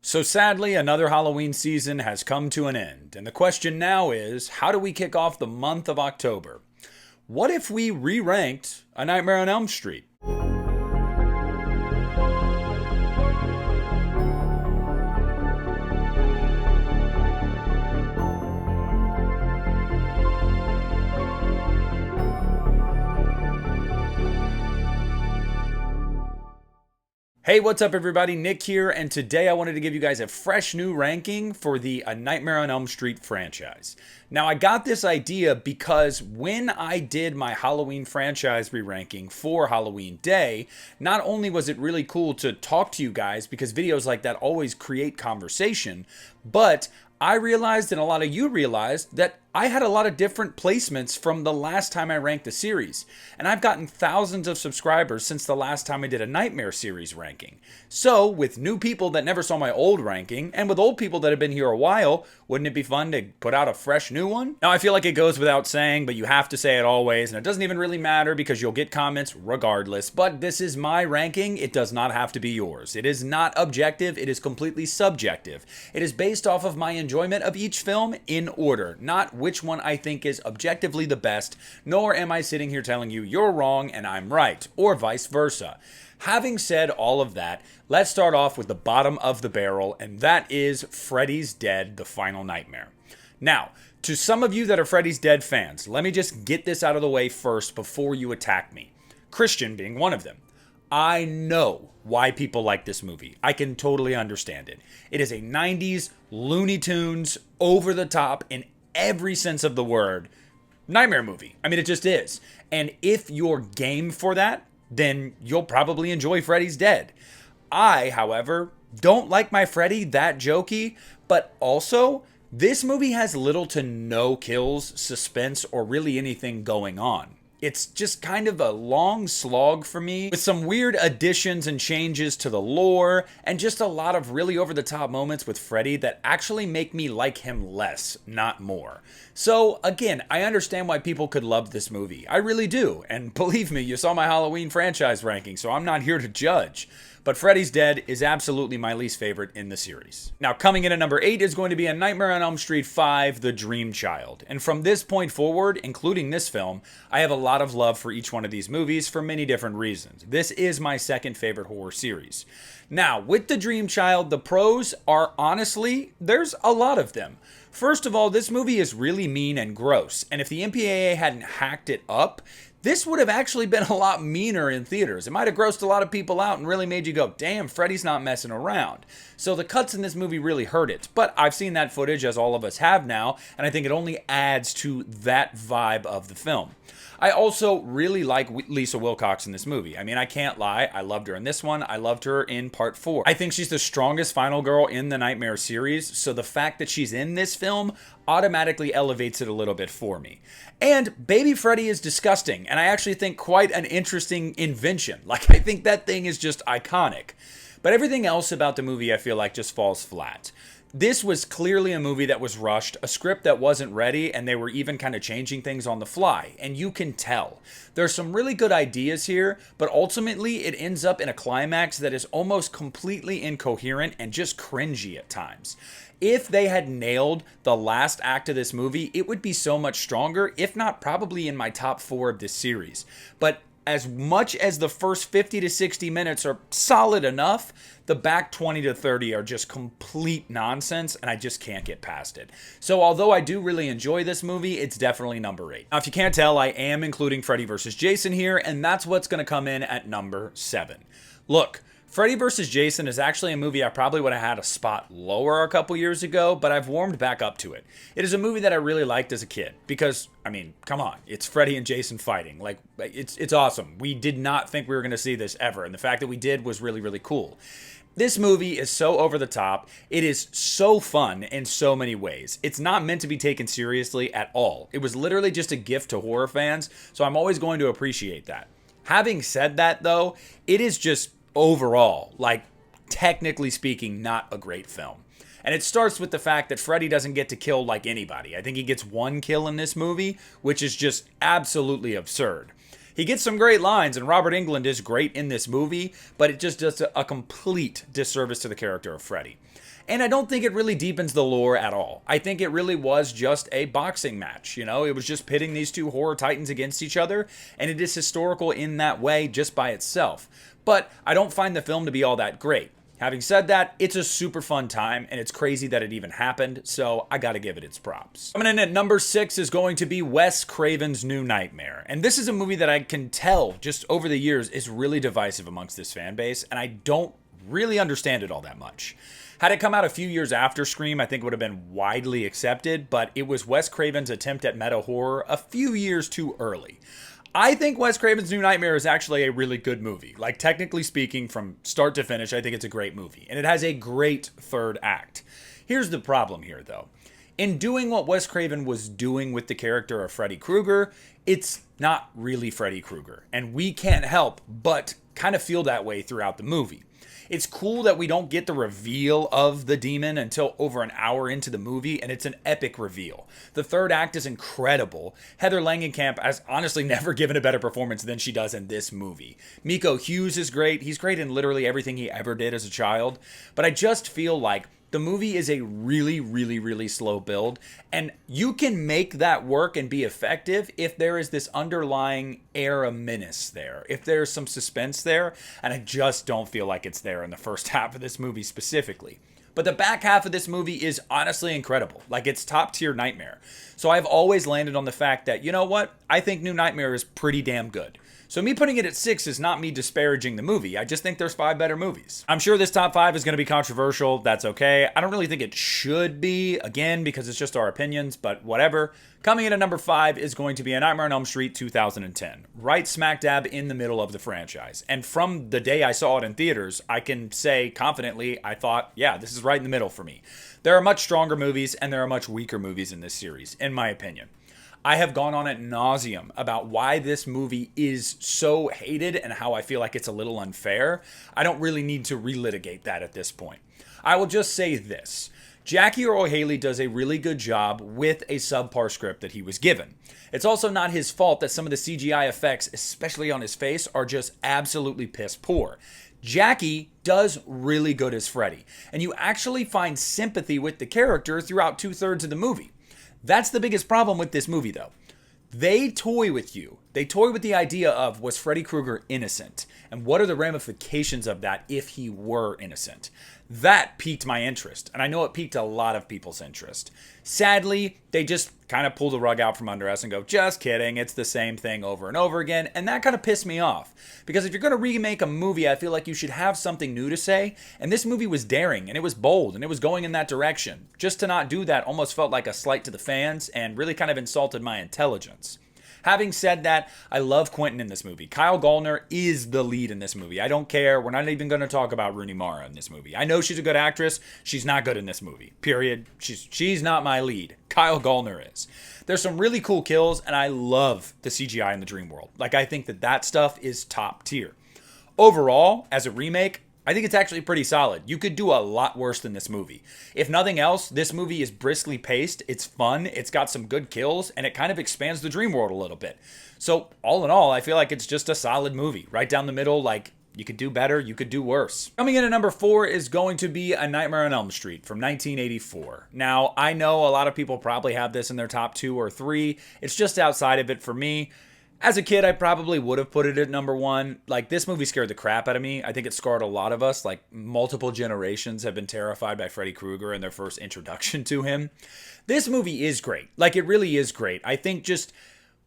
So sadly, another Halloween season has come to an end, and the question now is, how do we kick off the month of October? What if we re-ranked A Nightmare on Elm Street? Hey, what's up everybody? Nick here, and today I wanted to give you guys a fresh new ranking for the A Nightmare on Elm Street franchise. Now, I got this idea because when I did my Halloween franchise re-ranking for Halloween Day, not only was it really cool to talk to you guys because videos like that always create conversation, but I realized, and a lot of you realized, that I had a lot of different placements from the last time I ranked the series. And I've gotten thousands of subscribers since the last time I did a Nightmare series ranking. So, with new people that never saw my old ranking, and with old people that have been here a while, wouldn't it be fun to put out a fresh new one? Now, I feel like it goes without saying, but you have to say it always, and it doesn't even really matter because you'll get comments regardless. But this is my ranking. It does not have to be yours. It is not objective. It is completely subjective. It is based off of my enjoyment of each film in order, not which one I think is objectively the best, nor am I sitting here telling you you're wrong and I'm right, or vice versa. Having said all of that, let's start off with the bottom of the barrel, and that is Freddys Dead, The Final Nightmare. Now, to some of you that are Freddys Dead fans, let me just get this out of the way first before you attack me. Christian being one of them. I know why people like this movie. I can totally understand it. It is a 90s, Looney Tunes, over the top, in every sense of the word, nightmare movie. I mean, it just is. And if you're game for that, then you'll probably enjoy Freddys Dead. I, however, don't like my Freddy that jokey, but also, this movie has little to no kills, suspense, or really anything going on. It's just kind of a long slog for me, with some weird additions and changes to the lore, and just a lot of really over-the-top moments with Freddy that actually make me like him less, not more. So, again, I understand why people could love this movie. I really do, and believe me, you saw my Halloween franchise ranking, so I'm not here to judge. But Freddys Dead is absolutely my least favorite in the series. Now, coming in at number 8 is going to be A Nightmare on Elm Street 5, The Dreamchild. And from this point forward, including this film, I have a lot of love for each one of these movies for many different reasons. This is my second favorite horror series. Now, with The Dreamchild, the pros are honestly, there's a lot of them. First of all, this movie is really mean and gross, and if the MPAA hadn't hacked it up, this would have actually been a lot meaner in theaters. It might have grossed a lot of people out and really made you go, damn, Freddy's not messing around. So the cuts in this movie really hurt it. But I've seen that footage, as all of us have now, and I think it only adds to that vibe of the film. I also really like Lisa Wilcox in this movie. I mean, I can't lie. I loved her in this one. I loved her in part 4. I think she's the strongest final girl in the Nightmare series, so the fact that she's in this film automatically elevates it a little bit for me. And Baby Freddy is disgusting, and I actually think quite an interesting invention. Like, I think that thing is just iconic. But everything else about the movie I feel like just falls flat. This was clearly a movie that was rushed, a script that wasn't ready, and they were even kind of changing things on the fly, and you can tell. There's some really good ideas here, but ultimately it ends up in a climax that is almost completely incoherent and just cringy at times. If they had nailed the last act of this movie, it would be so much stronger, if not probably in my top 4 of this series. But as much as the first 50 to 60 minutes are solid enough, the back 20 to 30 are just complete nonsense, and I just can't get past it. So although I do really enjoy this movie, it's definitely number 8. Now, if you can't tell, I am including Freddy vs. Jason here, and that's what's going to come in at number 7. Look, Freddy vs. Jason is actually a movie I probably would have had a spot lower a couple years ago, but I've warmed back up to it. It is a movie that I really liked as a kid because, I mean, come on, it's Freddy and Jason fighting. Like, it's awesome. We did not think we were going to see this ever, and the fact that we did was really, really cool. This movie is so over the top. It is so fun in so many ways. It's not meant to be taken seriously at all. It was literally just a gift to horror fans, so I'm always going to appreciate that. Having said that, though, it is just overall, like, technically speaking, not a great film. And it starts with the fact that Freddy doesn't get to kill like anybody. I think he gets 1 kill in this movie, which is just absolutely absurd. He gets some great lines, and Robert Englund is great in this movie, but it just does a complete disservice to the character of Freddy. And I don't think it really deepens the lore at all. I think it really was just a boxing match. You know, it was just pitting these two horror titans against each other, and it is historical in that way just by itself. But I don't find the film to be all that great. Having said that, it's a super fun time, and it's crazy that it even happened, so I gotta give it its props. Coming in at number 6 is going to be Wes Craven's New Nightmare. And this is a movie that I can tell, just over the years, is really divisive amongst this fan base, and I don't really understand it all that much. Had it come out a few years after Scream, I think it would have been widely accepted, but it was Wes Craven's attempt at meta horror a few years too early. I think Wes Craven's New Nightmare is actually a really good movie. Like, technically speaking, from start to finish, I think it's a great movie. And it has a great third act. Here's the problem here, though. In doing what Wes Craven was doing with the character of Freddy Krueger, it's not really Freddy Krueger. And we can't help but kind of feel that way throughout the movie. It's cool that we don't get the reveal of the demon until over an hour into the movie, and it's an epic reveal. The third act is incredible. Heather Langenkamp has honestly never given a better performance than she does in this movie. Miko Hughes is great. He's great in literally everything he ever did as a child. But I just feel like the movie is a really slow build, and you can make that work and be effective if there is this underlying air of menace there, if there's some suspense there, and I just don't feel like it's there in the first half of this movie specifically. But the back half of this movie is honestly incredible. Like, it's top tier Nightmare. So I've always landed on the fact that, you know what? I think New Nightmare is pretty damn good. So me putting it at 6 is not me disparaging the movie. I just think there's 5 better movies. I'm sure this top 5 is going to be controversial. That's okay. I don't really think it should be, again, because it's just our opinions, but whatever. Coming in at number 5 is going to be A Nightmare on Elm Street 2010. Right smack dab in the middle of the franchise. And from the day I saw it in theaters, I can say confidently, I thought, yeah, this is right in the middle for me. There are much stronger movies and there are much weaker movies in this series, in my opinion. I have gone on ad nauseum about why this movie is so hated and how I feel like it's a little unfair. I don't really need to relitigate that at this point. I will just say this. Jackie Earle Haley does a really good job with a subpar script that he was given. It's also not his fault that some of the CGI effects, especially on his face, are just absolutely piss poor. Jackie does really good as Freddy, and you actually find sympathy with the character throughout 2/3 of the movie. That's the biggest problem with this movie, though. They toy with you. They toy with the idea of, was Freddy Krueger innocent? And what are the ramifications of that if he were innocent? That piqued my interest, and I know it piqued a lot of people's interest. Sadly, they just kind of pull the rug out from under us and go, just kidding, it's the same thing over and over again, and that kind of pissed me off. Because if you're going to remake a movie, I feel like you should have something new to say, and this movie was daring, and it was bold, and it was going in that direction. Just to not do that almost felt like a slight to the fans, and really kind of insulted my intelligence. Having said that, I love Quentin in this movie. Kyle Gallner is the lead in this movie. I don't care. We're not even going to talk about Rooney Mara in this movie. I know she's a good actress. She's not good in this movie. Period. She's not my lead. Kyle Gallner is. There's some really cool kills, and I love the CGI in the dream world. Like, I think that stuff is top tier. Overall, as a remake, I think it's actually pretty solid. You could do a lot worse than this movie. If nothing else, this movie is briskly paced, it's fun, it's got some good kills, and it kind of expands the dream world a little bit. So, all in all, I feel like it's just a solid movie. Right down the middle, like, you could do better, you could do worse. Coming in at number 4 is going to be A Nightmare on Elm Street from 1984. Now, I know a lot of people probably have this in their top 2 or 3. It's just outside of it for me. As a kid, I probably would have put it at number 1. Like, this movie scared the crap out of me. I think it scarred a lot of us. Like, multiple generations have been terrified by Freddy Krueger in their first introduction to him. This movie is great. Like, it really is great. I think just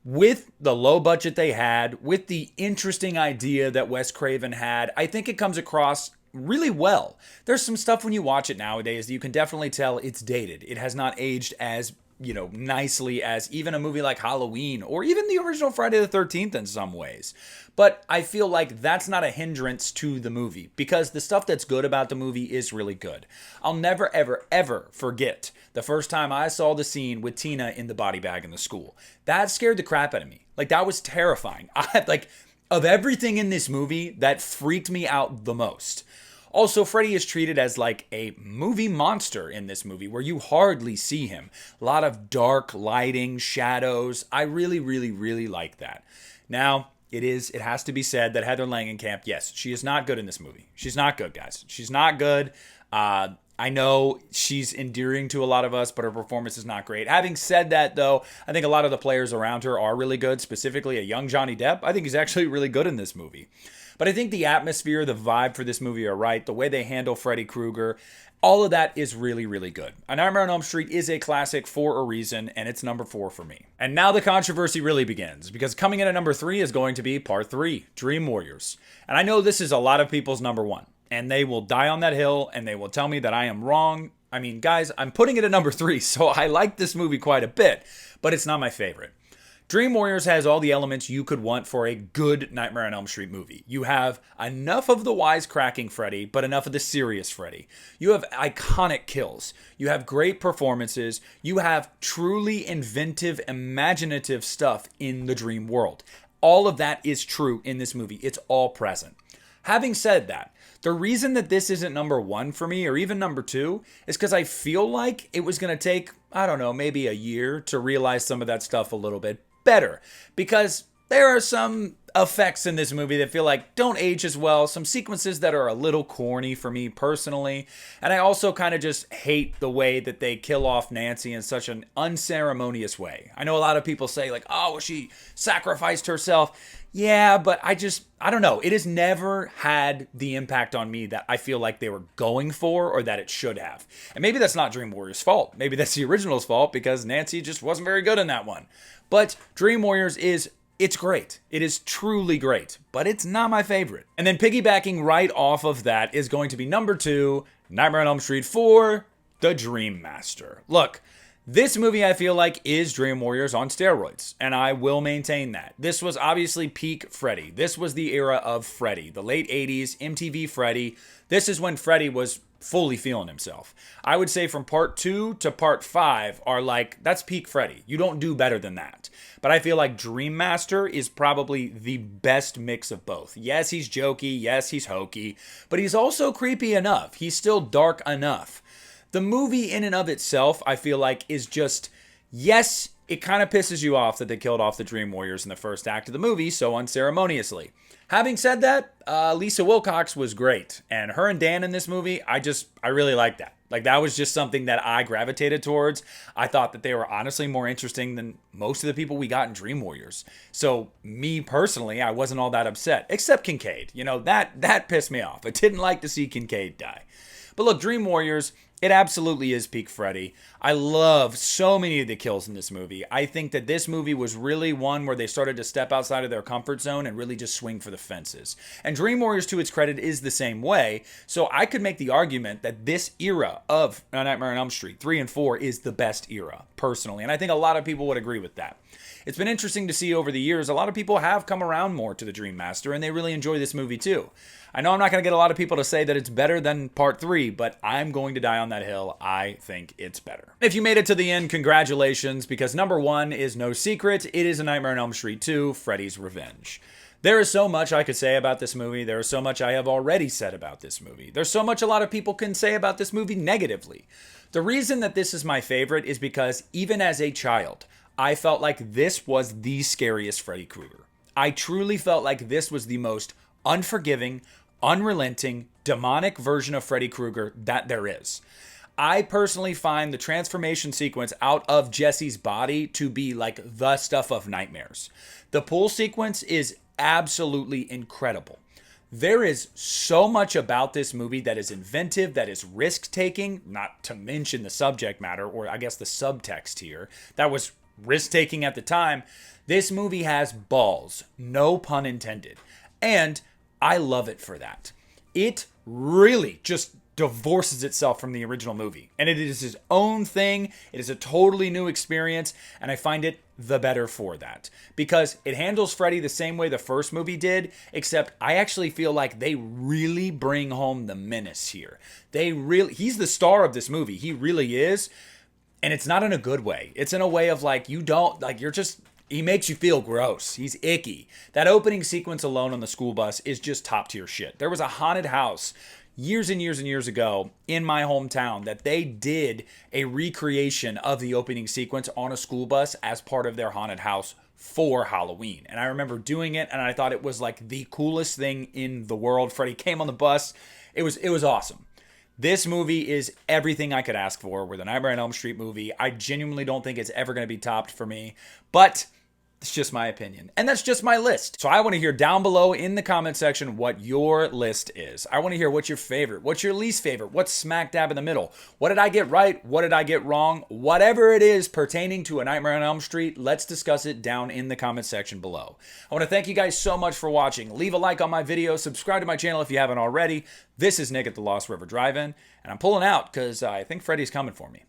with the low budget they had, with the interesting idea that Wes Craven had, I think it comes across really well. There's some stuff when you watch it nowadays that you can definitely tell it's dated. It has not aged as nicely as even a movie like Halloween or even the original Friday the 13th in some ways. But I feel like that's not a hindrance to the movie because the stuff that's good about the movie is really good. I'll never, ever, ever forget the first time I saw the scene with Tina in the body bag in the school. That scared the crap out of me. Like, that was terrifying. Of everything in this movie, that freaked me out the most. Also, Freddy is treated as like a movie monster in this movie where you hardly see him. A lot of dark lighting, shadows. I really, really, really like that. Now, it has to be said that Heather Langenkamp, yes, she is not good in this movie. She's not good, guys. She's not good. I I know she's endearing to a lot of us, but her performance is not great. Having said that, though, I think a lot of the players around her are really good, specifically a young Johnny Depp. I think he's actually really good in this movie. But I think the atmosphere, the vibe for this movie are right. The way they handle Freddy Krueger, all of that is really, really good. A Nightmare on Elm Street is a classic for a reason, and it's number 4 for me. And now the controversy really begins, because coming in at number 3 is going to be part 3, Dream Warriors. And I know this is a lot of people's number 1, and they will die on that hill, and they will tell me that I am wrong. I mean, guys, I'm putting it at number 3, so I like this movie quite a bit, but it's not my favorite. Dream Warriors has all the elements you could want for a good Nightmare on Elm Street movie. You have enough of the wisecracking Freddy, but enough of the serious Freddy. You have iconic kills. You have great performances. You have truly inventive, imaginative stuff in the dream world. All of that is true in this movie. It's all present. Having said that, the reason that this isn't number 1 for me, or even number 2, is because I feel like it was going to take, I don't know, maybe a year to realize some of that stuff a little bit better, because there are some effects in this movie that feel like don't age as well, some sequences that are a little corny for me personally, and I also kind of just hate the way that they kill off Nancy in such an unceremonious way. I know a lot of people say like, oh, she sacrificed herself. Yeah, but I don't know. It has never had the impact on me that I feel like they were going for or that it should have. And maybe that's not Dream Warriors' fault. Maybe that's the original's fault because Nancy just wasn't very good in that one. But Dream Warriors it's great. It is truly great, but it's not my favorite. And then piggybacking right off of that is going to be number 2, Nightmare on Elm Street 4, The Dream Master. Look, this movie, I feel like, is Dream Warriors on steroids, and I will maintain that. This was obviously peak Freddy. This was the era of Freddy, the late 80s, MTV Freddy. This is when Freddy was fully feeling himself. I would say from part 2 to part 5 are like, that's peak Freddy. You don't do better than that. But I feel like Dream Master is probably the best mix of both. Yes, he's jokey. Yes, he's hokey. But he's also creepy enough. He's still dark enough. The movie in and of itself, I feel like, is just, yes, it kind of pisses you off that they killed off the Dream Warriors in the first act of the movie so unceremoniously. Having said that, Lisa Wilcox was great. And her and Dan in this movie, I really like that. Like, that was just something that I gravitated towards. I thought that they were honestly more interesting than most of the people we got in Dream Warriors. So, me personally, I wasn't all that upset. Except Kincaid. You know, that pissed me off. I didn't like to see Kincaid die. But look, Dream Warriors, it absolutely is peak Freddy. I love so many of the kills in this movie. I think that this movie was really one where they started to step outside of their comfort zone and really just swing for the fences. And Dream Warriors, to its credit, is the same way. So I could make the argument that this era of Nightmare on Elm Street, 3 and 4, is the best era, personally. And I think a lot of people would agree with that. It's been interesting to see over the years, a lot of people have come around more to the Dream Master, and they really enjoy this movie too. I know I'm not going to get a lot of people to say that it's better than part 3, but I'm going to die on that hill. I think it's better. If you made it to the end, congratulations, because number 1 is no secret. It is A Nightmare on Elm Street 2, Freddys Revenge. There is so much I could say about this movie. There is so much I have already said about this movie. There's so much a lot of people can say about this movie negatively. The reason that this is my favorite is because even as a child, I felt like this was the scariest Freddy Krueger. I truly felt like this was the most unforgiving, unrelenting, demonic version of Freddy Krueger that there is. I personally find the transformation sequence out of Jesse's body to be like the stuff of nightmares. The pool sequence is absolutely incredible. There is so much about this movie that is inventive, that is risk-taking, not to mention the subject matter, or I guess the subtext here, that was risk-taking at the time. This movie has balls, no pun intended. And I love it for that. It really just divorces itself from the original movie. And it is its own thing. It is a totally new experience. And I find it the better for that. Because it handles Freddy the same way the first movie did, except I actually feel like they really bring home the menace here. He's the star of this movie. He really is. And it's not in a good way. It's in a way of like, he makes you feel gross. He's icky. That opening sequence alone on the school bus is just top tier shit. There was a haunted house years and years and years ago in my hometown that they did a recreation of the opening sequence on a school bus as part of their haunted house for Halloween. And I remember doing it, and I thought it was like the coolest thing in the world. Freddy came on the bus. It was awesome. This movie is everything I could ask for with a Nightmare on Elm Street movie. I genuinely don't think it's ever going to be topped for me, but it's just my opinion. And that's just my list. So I want to hear down below in the comment section what your list is. I want to hear what's your favorite, what's your least favorite, what's smack dab in the middle. What did I get right? What did I get wrong? Whatever it is pertaining to A Nightmare on Elm Street, let's discuss it down in the comment section below. I want to thank you guys so much for watching. Leave a like on my video, subscribe to my channel if you haven't already. This is Nick at the Lost River Drive-In, and I'm pulling out because I think Freddy's coming for me.